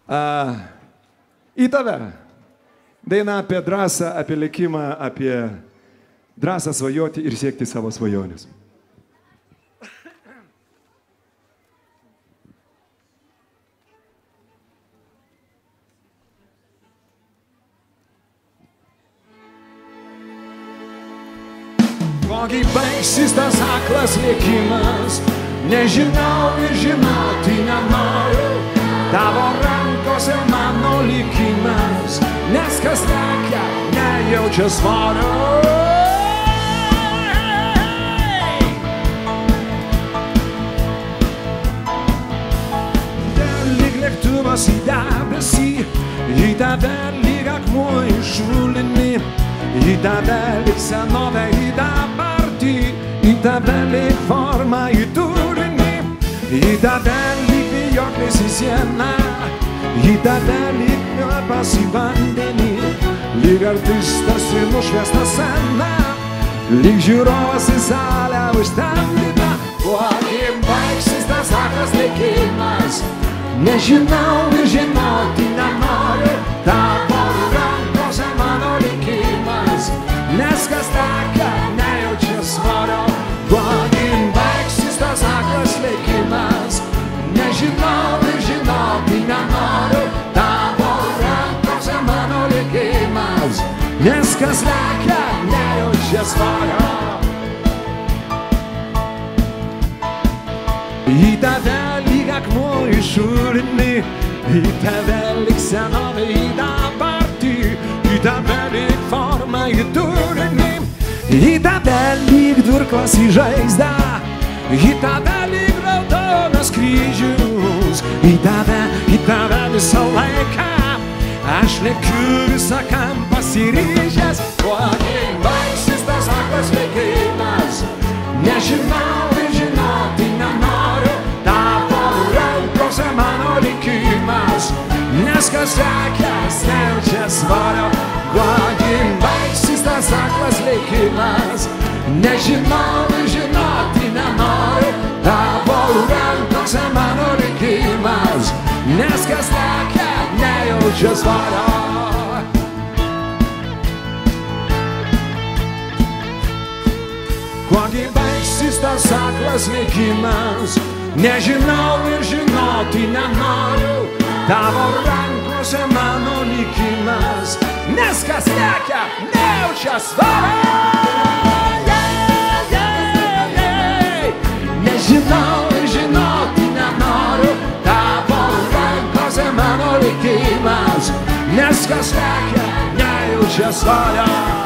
Į tave. Daina apie drąsą, apie likimą, apie drąsą svajoti ir siekti savo svajonės. Kogi baigsis tas aklas likimas, nežinau ir žinoti nenoriu. Tavo rankose mano likimas, nes kas lekia, nejaučia svorio. Lyg lėktuvas į debesį, į tave lyg akmuo į šulinį, į tave lyg senovę į dabartį, į tave lyg formą į turinį, į tave lyg vijoklis į sieną, į tave lyg kvapas į vandenį, lyg artistas į nušviestą sceną, lyg žiūrovas į salę užtemdytą. Kuogi baigsis tas aklas likimas, nežinau ir žinoti nenoriu. Tavo rankose mano likimas, nes kas lekia, nejaučia svorio. Kuogi baigsis tas aklas likimas, nežinau ir žinoti nenoriu. Tavo rankose mano likimas, nes kas lekia, nejaučia svorio. Į tave lyg akmuo į šulinį, į tave lyg senovę į dabartį, į tave lyg formą į turinį, į tave lyg durklas į žaizdą, į tave lyg raudonas kryžius, į tave visą laiką, aš lekiu visą kam pasiryžęs. Kuogi baigsis tas aklas likimas, nežinau ir žinoti nenoriu. Tavo rankose mano likimas, nes kas lekia, nejaučia svorio. Kuogi baigsis tas aklas likimas, nežinau ir žinoti nenoriu. Tavo rankose mano likimas, nes kas lekia, nejaučia svorio. Kuogi baigsis tas aklas likimas, nežinau ir žinoti nenoriu. Tavo rankose mano likimas, nes kas lekia, nejaučia svorio. Nežinau ir žinoti nenoriu. Tavo rankose mano likimas, nes kas lekia, nejaučia svorio.